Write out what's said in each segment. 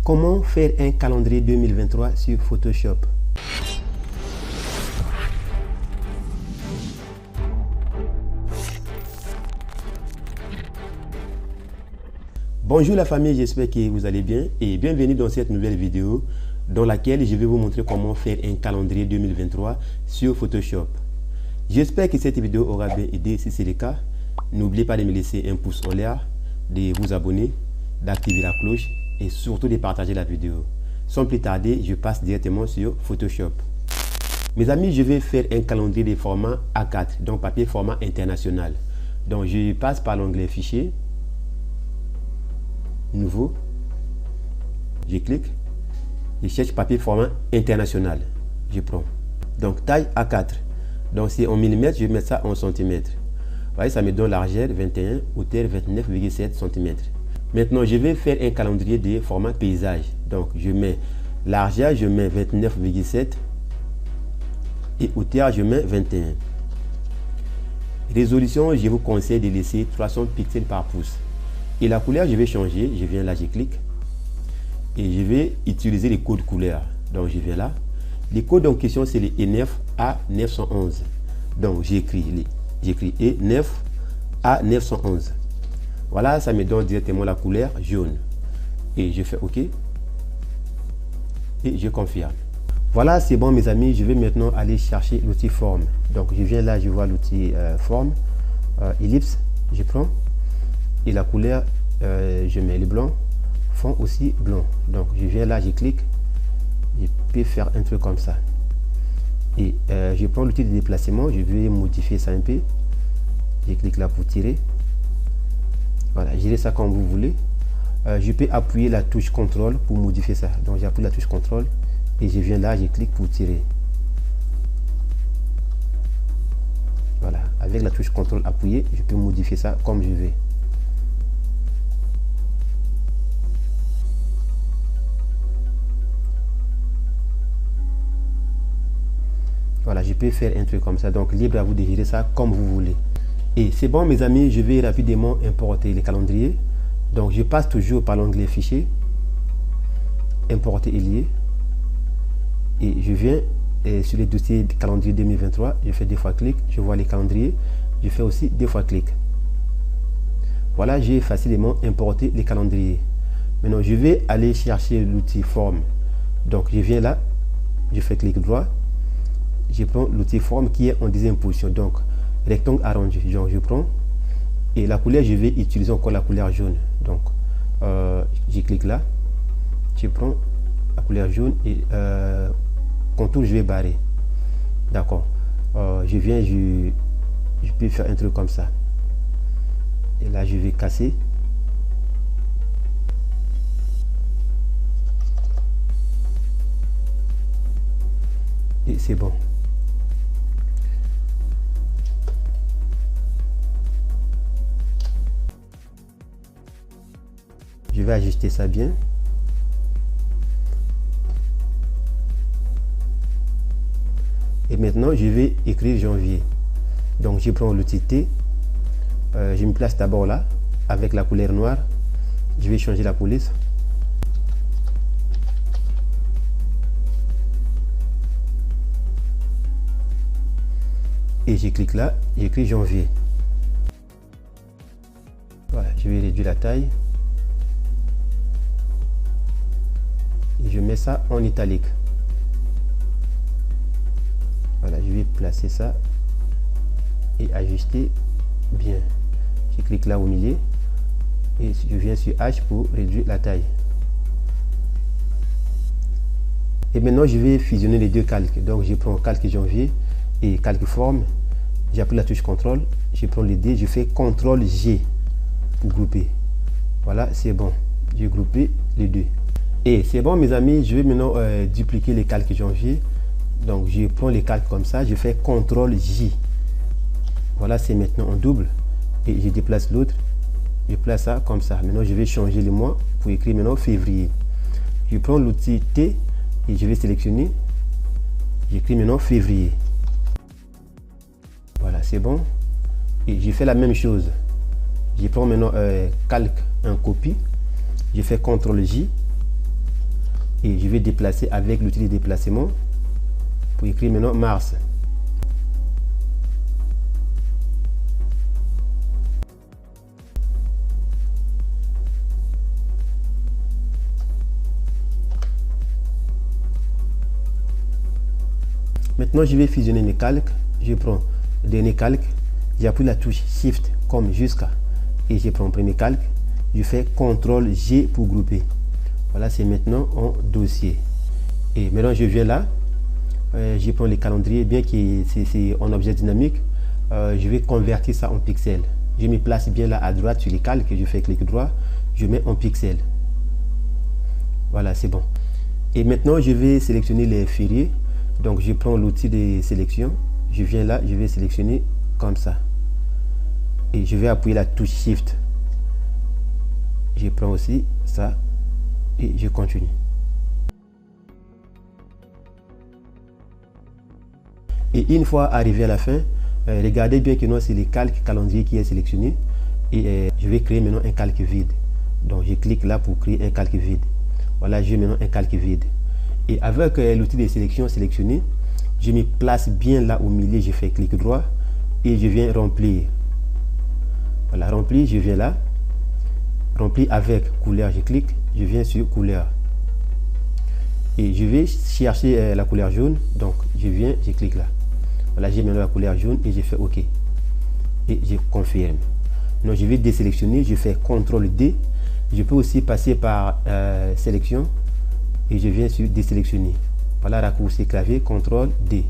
Comment faire un calendrier 2023 sur Photoshop? Bonjour la famille, j'espère que vous allez bien et bienvenue dans cette nouvelle vidéo dans laquelle je vais vous montrer comment faire un calendrier 2023 sur Photoshop. J'espère que cette vidéo aura bien aidé. Si c'est le cas, n'oubliez pas de me laisser un pouce en l'air, de vous abonner, d'activer la cloche et surtout de partager la vidéo. Sans plus tarder, je passe directement sur Photoshop. Mes amis, je vais faire un calendrier de format A4, donc papier format international. Donc je passe par l'onglet Fichier, Nouveau, je clique, je cherche papier format international, je prends. Donc taille A4, donc c'est en millimètres, je vais mettre ça en centimètres. Vous voyez, ça me donne largeur 21, hauteur 29,7 cm. Maintenant, je vais faire un calendrier de format paysage. Donc, je mets largeur, je mets 29,7 et hauteur, je mets 21. Résolution, je vous conseille de laisser 300 pixels par pouce. Et la couleur, je vais changer. Je viens là, je clique. Et je vais utiliser les codes couleurs. Donc, je viens là. Les codes en question, c'est les E9A911. Donc, j'écris E9A911. Voilà, ça me donne directement la couleur jaune. Et je fais OK. Et je confirme. Voilà, c'est bon mes amis. Je vais maintenant aller chercher l'outil forme. Donc je viens là, je vois l'outil forme. Ellipse, je prends. Et la couleur, je mets le blanc. Fond aussi blanc. Donc je viens là, je clique. Je peux faire un truc comme ça. Et je prends l'outil de déplacement. Je vais modifier ça un peu. Je clique là pour tirer. Voilà, gérez ça comme vous voulez. Je peux appuyer la touche CTRL pour modifier ça. Donc j'appuie la touche CTRL et je viens là, je clique pour tirer. Voilà, avec la touche CTRL appuyée, je peux modifier ça comme je veux. Voilà, je peux faire un truc comme ça. Donc libre à vous de gérer ça comme vous voulez. Et c'est bon mes amis, je vais rapidement importer les calendriers. Donc je passe toujours par l'onglet Fichier, Importer et lier. Et je viens sur les dossiers calendrier 2023, je fais 2 fois clic, je vois les calendriers, je fais aussi 2 fois clic. Voilà, j'ai facilement importé les calendriers. Maintenant je vais aller chercher l'outil forme. Donc je viens là, je fais clic droit, je prends l'outil forme qui est en deuxième position. Donc rectangle arrondi, genre je prends et la couleur, je vais utiliser encore la couleur jaune. Donc je clique là, je prends la couleur jaune et contour, je vais barrer. D'accord, je viens, je peux faire un truc comme ça et là je vais casser et c'est bon. Je vais ajuster ça bien. Et maintenant, je vais écrire janvier. Donc, je prends l'outil T. Je me place d'abord là, avec la couleur noire. Je vais changer la police. Et je clique là, j'écris janvier. Voilà, je vais réduire la taille. Et je mets ça en italique. Voilà, je vais placer ça et ajuster bien. Je clique là au milieu et je viens sur H pour réduire la taille. Et maintenant je vais fusionner les deux calques. Donc je prends calque janvier et calque forme. J'appuie la touche CTRL, je prends les deux, je fais CTRL G pour grouper. Voilà, c'est bon. J'ai groupé les deux. Et c'est bon mes amis, je vais maintenant dupliquer les calques janvier. Donc je prends les calques comme ça, je fais CTRL J. Voilà, c'est maintenant en double. Et je déplace l'autre, je place ça comme ça. Maintenant je vais changer les mois pour écrire maintenant février. Je prends l'outil T et je vais sélectionner. J'écris maintenant février. Voilà, c'est bon. Et je fais la même chose. Je prends maintenant calque en copie. Je fais CTRL J. Et je vais déplacer avec l'outil de déplacement pour écrire maintenant mars. Maintenant, je vais fusionner mes calques. Je prends le dernier calque, j'appuie la touche Shift comme jusqu'à et je prends le premier calque. Je fais CTRL G pour grouper. Voilà, c'est maintenant en dossier. Et maintenant, je viens là. Je prends les calendriers, bien que c'est en objet dynamique. Je vais convertir ça en pixels. Je me place bien là à droite sur les calques. Je fais clic droit. Je mets en pixels. Voilà, c'est bon. Et maintenant, je vais sélectionner les fériés. Donc, je prends l'outil de sélection. Je viens là, je vais sélectionner comme ça. Et je vais appuyer la touche Shift. Je prends aussi ça et je continue. Et une fois arrivé à la fin, regardez bien que non, c'est le calque calendrier qui est sélectionné. Et je vais créer maintenant un calque vide. Donc, je clique là pour créer un calque vide. Voilà, j'ai maintenant un calque vide. Et avec l'outil de sélection sélectionné, je me place bien là au milieu, je fais clic droit et je viens remplir. Voilà, remplir, je viens là. Remplir avec couleur, je clique, je viens sur couleur. Et je vais chercher la couleur jaune, donc je viens, je clique là. Voilà, j'ai maintenant la couleur jaune et je fais OK. Et je confirme. Donc je vais désélectionner, je fais CTRL D. Je peux aussi passer par sélection. Et je viens sur désélectionner. Voilà, raccourci clavier, CTRL D.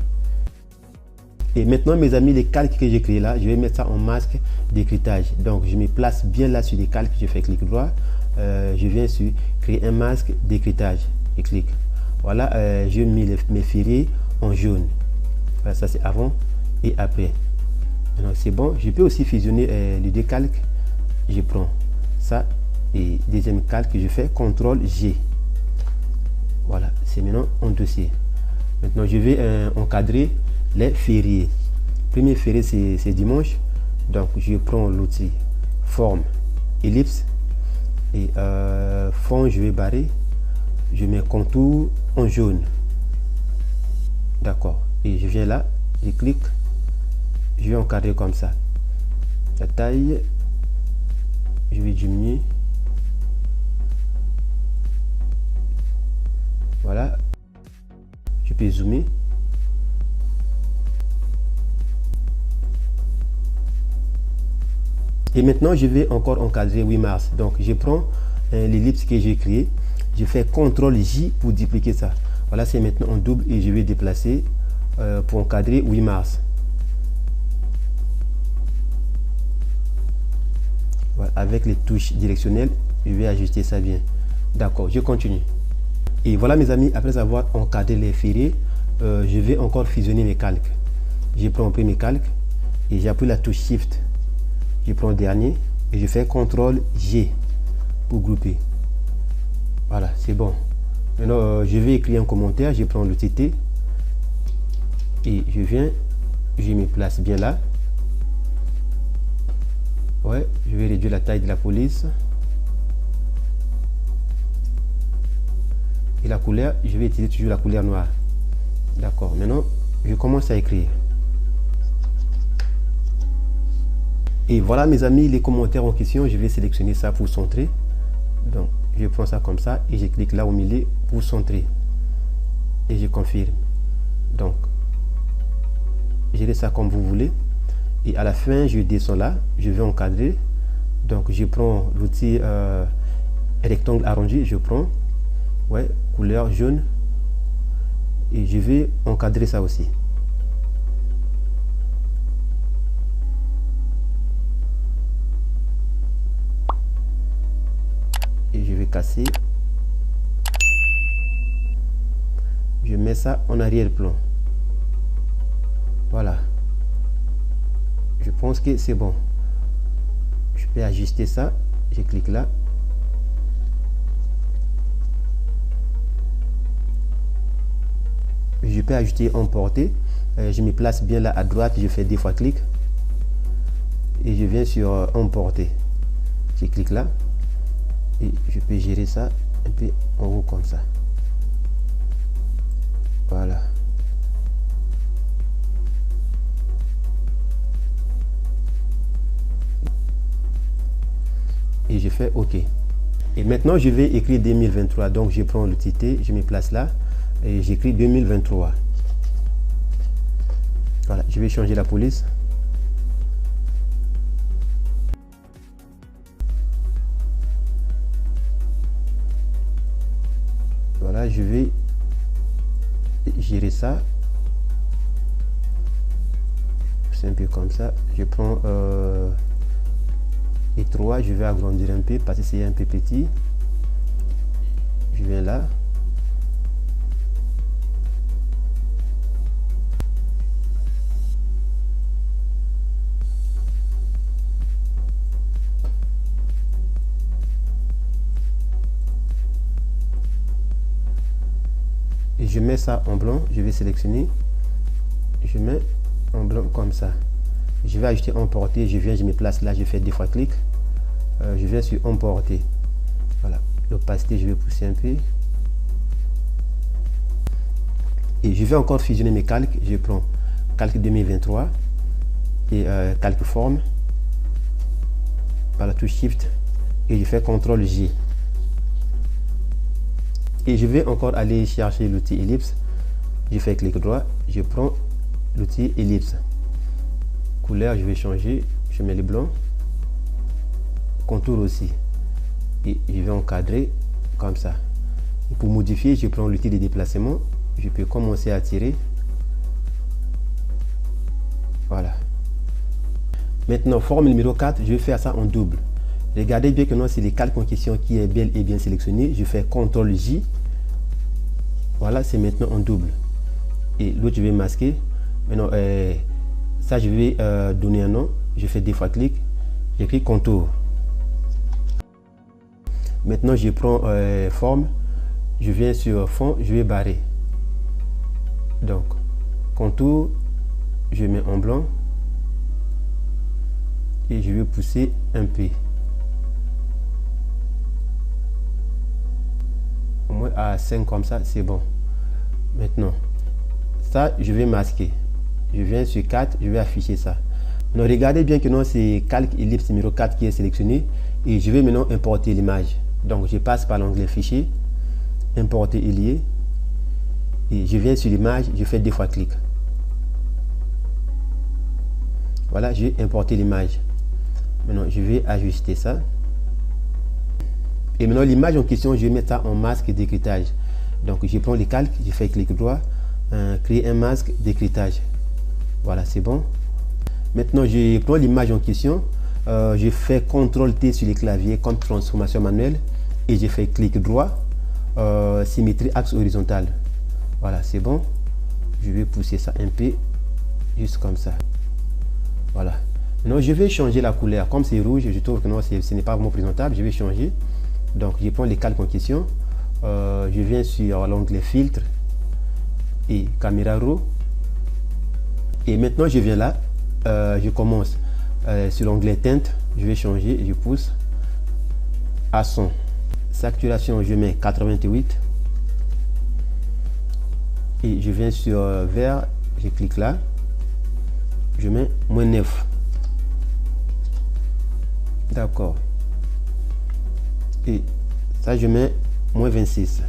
Et maintenant, mes amis, les calques que j'ai créés là, je vais mettre ça en masque d'écritage. Donc, je me place bien là sur les calques, je fais clic droit. Je viens sur créer un masque d'écritage. Je clique. Voilà, je mets mes fériés en jaune. Voilà, ça c'est avant et après. Donc, c'est bon. Je peux aussi fusionner les deux calques. Je prends ça et deuxième calque, je fais CTRL G. Voilà, c'est maintenant en dossier. Maintenant, je vais encadrer les fériés. Premier férié, c'est dimanche. Donc, je prends l'outil forme, ellipse. Et fond, je vais barrer. Je mets contour en jaune. D'accord. Et je viens là, je clique. Je vais encadrer comme ça. La taille, je vais diminuer. Voilà, je peux zoomer. Et maintenant, je vais encore encadrer 8 mars. Donc, je prends l'ellipse que j'ai créé. Je fais CTRL J pour dupliquer ça. Voilà, c'est maintenant en double et je vais déplacer pour encadrer 8 mars. Voilà, avec les touches directionnelles, je vais ajuster ça bien. D'accord, je continue. Et voilà mes amis, après avoir encadré les fériés, je vais encore fusionner mes calques. Je prends un premier calque et j'appuie la touche Shift. Je prends le dernier et je fais CTRL G pour grouper. Voilà, c'est bon. Maintenant, je vais écrire un commentaire. Je prends le TT et je viens, je me place bien là. Ouais, je vais réduire la taille de la police. Et la couleur, je vais utiliser toujours la couleur noire. D'accord, maintenant, je commence à écrire. Et voilà mes amis, les commentaires en question, je vais sélectionner ça pour centrer. Donc, je prends ça comme ça et je clique là au milieu pour centrer. Et je confirme. Donc, gérez ça comme vous voulez. Et à la fin, je descends là, je vais encadrer. Donc, je prends l'outil rectangle arrondi, je prends. Ouais, couleur jaune. Et je vais encadrer ça aussi. Et je vais casser. Je mets ça en arrière-plan. Voilà. Je pense que c'est bon. Je peux ajuster ça. Je clique là. Je peux ajouter emporter. Je me place bien là à droite. Je fais 2 fois clic. Et je viens sur emporter. Je clique là. Et je peux gérer ça un peu en haut comme ça. fais OK. Et maintenant, je vais écrire 2023. Donc, je prends l'outil T, je me place là et j'écris 2023. Voilà, je vais changer la police. Voilà, je vais gérer ça. C'est un peu comme ça. Je prends les 3, je vais agrandir un peu parce que c'est un peu petit. Je viens là. Et je mets ça en blanc, je vais sélectionner, je mets en blanc comme ça. Je vais ajouter emporter, je viens, je me place là, je fais 2 fois clic, je viens sur emporter. Voilà, l'opacité, je vais pousser un peu. Et je vais encore fusionner mes calques, je prends calque 2023 et calque forme. Voilà, touche Shift et je fais CTRL J. Et je vais encore aller chercher l'outil ellipse. Je fais clic droit, je prends l'outil ellipse. Couleur, je vais changer, je mets le blanc. Contour aussi. Et je vais encadrer comme ça. Et pour modifier, je prends l'outil de déplacement. Je peux commencer à tirer. Voilà. Maintenant, forme numéro 4, je vais faire ça en double. Regardez bien que non, c'est les calques en question qui est bel et bien sélectionné. Je fais CTRL J. Voilà, c'est maintenant en double. Et l'autre, je vais masquer. Maintenant, ça, je vais donner un nom. Je fais 2 fois clic. J'écris contour. Maintenant, je prends forme. Je viens sur fond. Je vais barrer. Donc, contour. Je mets en blanc. Et je vais pousser un peu. Au moins à 5 comme ça, c'est bon. Maintenant, ça, je vais masquer. Je viens sur 4, je vais afficher ça. Maintenant, regardez bien que non, c'est calque ellipse numéro 4 qui est sélectionné. Et je vais maintenant importer l'image. Donc, je passe par l'onglet fichier, importer et lier. Et je viens sur l'image, je fais 2 fois clic. Voilà, j'ai importé l'image. Maintenant, je vais ajuster ça. Et maintenant, l'image en question, je vais mettre ça en masque d'écritage. Donc, je prends les calques, je fais clic droit, créer un masque d'écritage. Voilà, c'est bon. Maintenant, je prends l'image en question, je fais CTRL-T sur les claviers comme transformation manuelle et je fais clic droit, symétrie axe horizontal. Voilà, c'est bon. Je vais pousser ça un peu, juste comme ça. Voilà. Maintenant, je vais changer la couleur. Comme c'est rouge, je trouve que non, ce n'est pas vraiment présentable. Je vais changer. Donc, je prends les calques en question. Je viens sur l'onglet filtre et caméra raw. Et maintenant, je viens là. Je commence sur l'onglet teinte. Je vais changer. Je pousse à 100. Saturation, je mets 88. Et je viens sur vert. Je clique là. Je mets -9. D'accord. Et ça, je mets -26.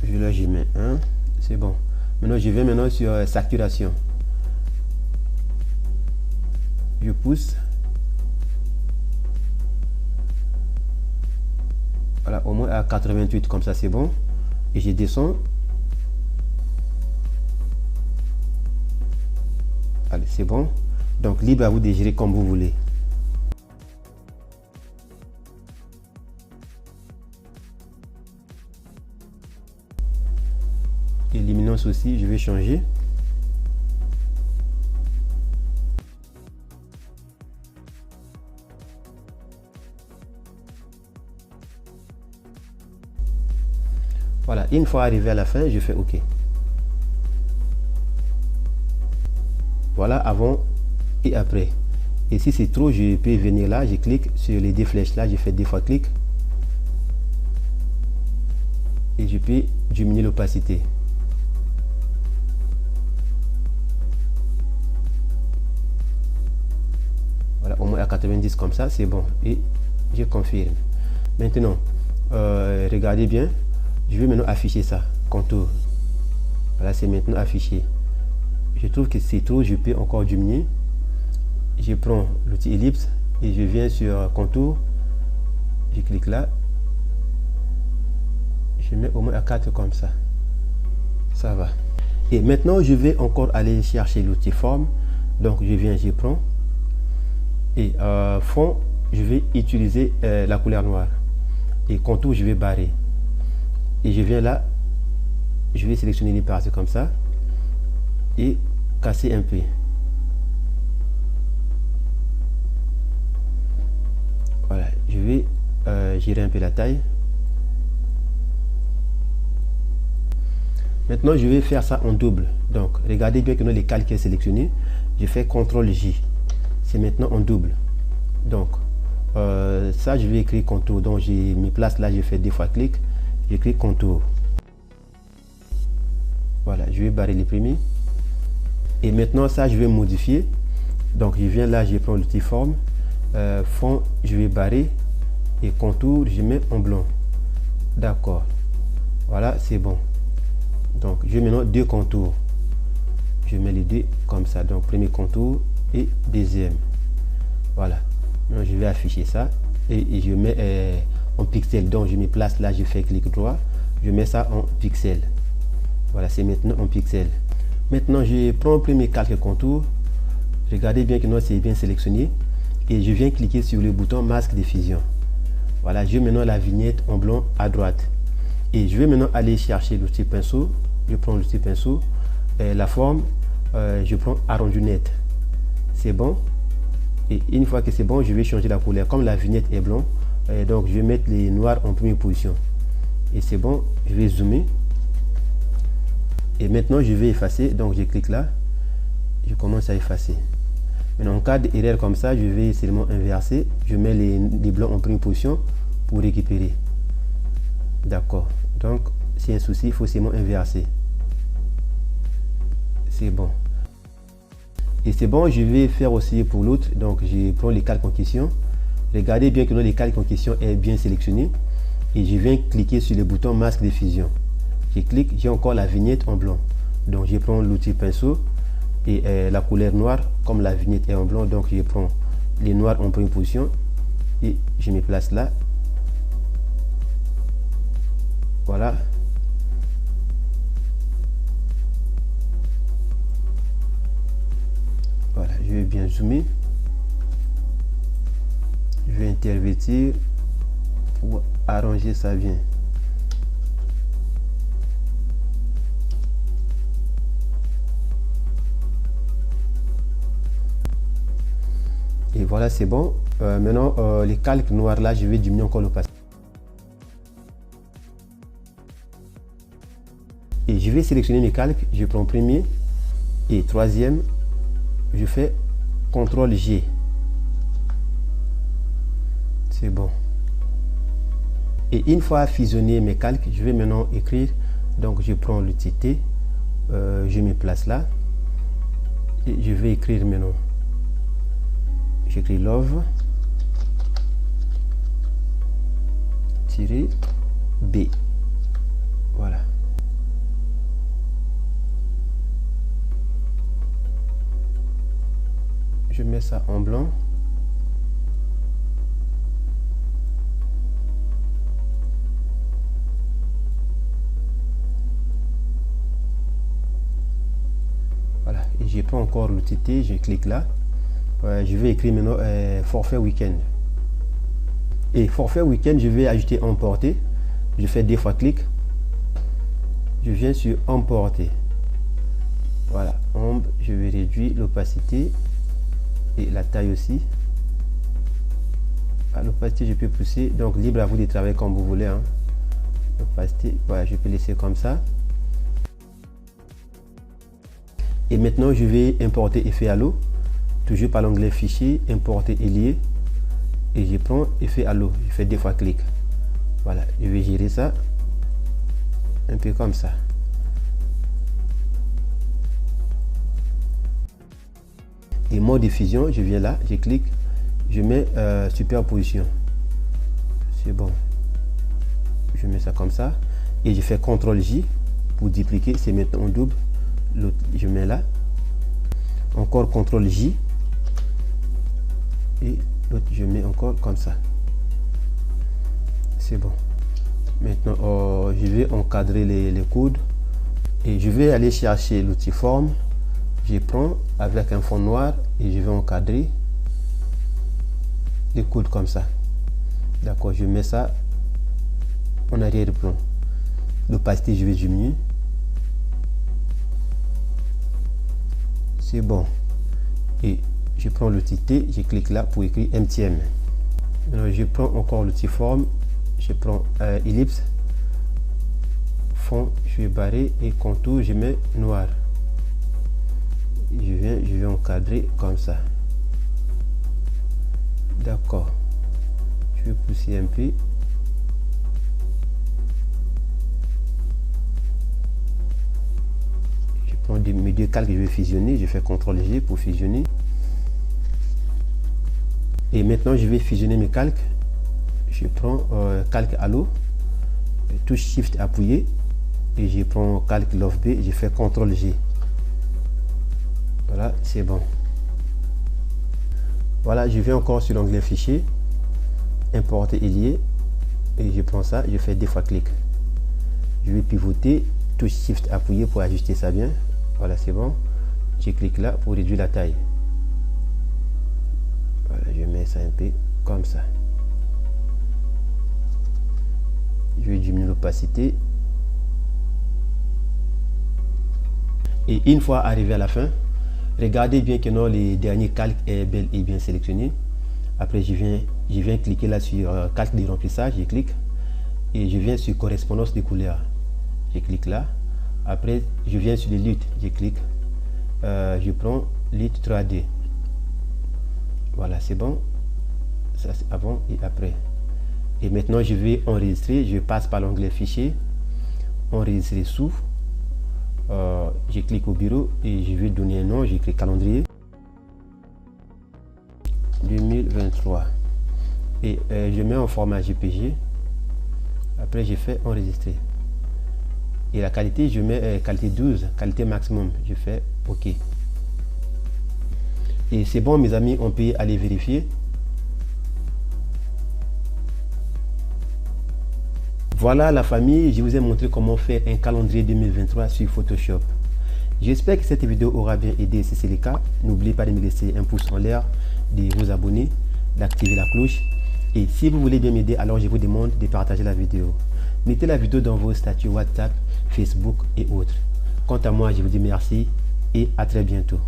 Là, je mets 1. C'est bon. Maintenant, je vais maintenant sur saturation. Je pousse. Voilà, au moins à 88, comme ça, c'est bon. Et je descends. Allez, c'est bon. Donc, libre à vous de gérer comme vous voulez. Et luminance aussi, je vais changer. Voilà, une fois arrivé à la fin, je fais OK. Voilà, avant et après. Et si c'est trop, je peux venir là, je clique sur les 2 flèches là, je fais 2 fois clic. Et je peux diminuer l'opacité. Voilà, au moins à 90 comme ça, c'est bon. Et je confirme. Maintenant, regardez bien. Je vais maintenant afficher ça. Contour. Voilà, c'est maintenant affiché. Je trouve que c'est trop, je peux encore diminuer. Je prends l'outil ellipse et je viens sur contour. Je clique là. Je mets au moins à 4 comme ça. Ça va. Et maintenant, je vais encore aller chercher l'outil forme. Donc, je viens, je prends. Et fond, je vais utiliser la couleur noire. Et contour, je vais barrer. Et je viens là. Je vais sélectionner les parties comme ça. Et casser un peu. Voilà, je vais gérer un peu la taille. Maintenant, je vais faire ça en double. Donc, regardez bien que dans les calques sélectionnés, je fais CTRL-J. C'est maintenant en double. Donc, ça, je vais écrire contour. Donc, j'ai mis place là, j'ai fait 2 fois clic. J'écris contour. Voilà, je vais barrer les premiers. Et maintenant, ça, je vais modifier. Donc, je viens là, je prends l'outil forme. Fond, je vais barrer. Et contour, je mets en blanc. D'accord. Voilà, c'est bon. Donc, je mets maintenant 2 contours. Je mets les deux comme ça. Donc, premier contour et deuxième. Voilà. Donc, je vais afficher ça. Et je mets en pixel. Donc, je mets place là, je fais clic droit. Je mets ça en pixel. Voilà, c'est maintenant en pixel. Maintenant, je prends le premier calque contour. Regardez bien que c'est bien sélectionné. Et je viens cliquer sur le bouton masque diffusion. Voilà, je mets maintenant la vignette en blanc à droite. Et je vais maintenant aller chercher l'outil pinceau. Je prends l'outil pinceau. La forme, je prends arrondi net. C'est bon. Et une fois que c'est bon, je vais changer la couleur. Comme la vignette est blanc, donc je vais mettre les noirs en première position. Et c'est bon, je vais zoomer. Et maintenant, je vais effacer. Donc, je clique là. Je commence à effacer. Maintenant, en cas d'erreur comme ça, je vais seulement inverser. Je mets les blancs en première position pour récupérer. D'accord. Donc, s'il y a un souci, il faut seulement inverser. C'est bon. Et c'est bon, je vais faire aussi pour l'autre. Donc, je prends les calques en question. Regardez bien que les calques en question est bien sélectionné. Et je viens cliquer sur le bouton masque diffusion. Je clique, j'ai encore la vignette en blanc. Donc, je prends l'outil pinceau et la couleur noire, comme la vignette est en blanc. Donc, je prends les noirs en première position et je me place là. Voilà. Voilà, je vais bien zoomer. Je vais intervertir pour arranger ça bien. Et voilà, c'est bon. Maintenant, les calques noirs là, je vais diminuer encore l'opacité. Et je vais sélectionner mes calques. Je prends premier et troisième. Je fais CTRL-G. C'est bon. Et une fois fusionné mes calques, je vais maintenant écrire. Donc, je prends l'outil T. Je me place là. Et je vais écrire maintenant. J'écris love -B. Voilà. Je mets ça en blanc. Voilà. Et je prends encore l'outil T, je clique là. Je vais écrire maintenant forfait week-end. Et forfait week-end, je vais ajouter emporter. Je fais 2 fois clic. Je viens sur emporter. Voilà, ombre, je vais réduire l'opacité et la taille aussi. L'opacité, je peux pousser. Donc, libre à vous de travailler comme vous voulez. Hein. L'opacité, voilà, je peux laisser comme ça. Et maintenant, je vais importer effet halo. Toujours par l'onglet fichier, importer et lier. Et je prends effet halo. Je fais 2 fois clic. Voilà, je vais gérer ça. Un peu comme ça. Et mode diffusion, je viens là, je clique, je mets superposition. C'est bon. Je mets ça comme ça. Et je fais CTRL J pour dupliquer. C'est maintenant en double. L'autre, je mets là. Encore CTRL J. Et l'autre, je mets encore comme ça. C'est bon. Maintenant, je vais encadrer les coudes. Et je vais aller chercher l'outil forme. Je prends avec un fond noir et je vais encadrer les coudes comme ça. D'accord, je mets ça en arrière-plan. L'opacité, je vais diminuer. C'est bon. Et je prends l'outil T, je clique là pour écrire MTM. Alors, je prends encore l'outil forme, je prends ellipse, fond, je vais barrer et contour, je mets noir. Je vais encadrer comme ça. D'accord. Je vais pousser un peu. Je prends mes deux calques, je vais fusionner. Je fais CTRL G pour fusionner. Et maintenant, je vais fusionner mes calques. Je prends calque à l'eau, touche Shift appuyé. Et je prends calque Love B, je fais CTRL G. Voilà, c'est bon. Voilà, je vais encore sur l'onglet fichier, importer et lier, et je prends ça, je fais 2 fois clic. Je vais pivoter, touche Shift appuyé pour ajuster ça bien. Voilà, c'est bon. Je clique là pour réduire la taille. Voilà, je mets ça un peu comme ça. Je vais diminuer l'opacité. Et une fois arrivé à la fin, regardez bien que non, les derniers calques est bel et bien sélectionné. Après, je viens cliquer là sur calque de remplissage, je clique et je viens sur correspondance de couleurs. Je clique là. Après, je viens sur les luttes, je clique. Je prends lutte 3D. Voilà, c'est bon. Ça, c'est avant et après. Et maintenant, je vais enregistrer. Je passe par l'onglet fichier, enregistrer sous. Je clique au bureau et je vais donner un nom, j'écris calendrier 2023 et je mets en format JPG. Après je fais enregistrer et la qualité je mets qualité 12, qualité maximum, je fais OK et c'est bon mes amis, on peut aller vérifier. Voilà la famille, je vous ai montré comment faire un calendrier 2023 sur Photoshop. J'espère que cette vidéo aura bien aidé. Si c'est le cas, n'oubliez pas de me laisser un pouce en l'air, de vous abonner, d'activer la cloche. Et si vous voulez bien m'aider, alors je vous demande de partager la vidéo. Mettez la vidéo dans vos statuts WhatsApp, Facebook et autres. Quant à moi, je vous dis merci et à très bientôt.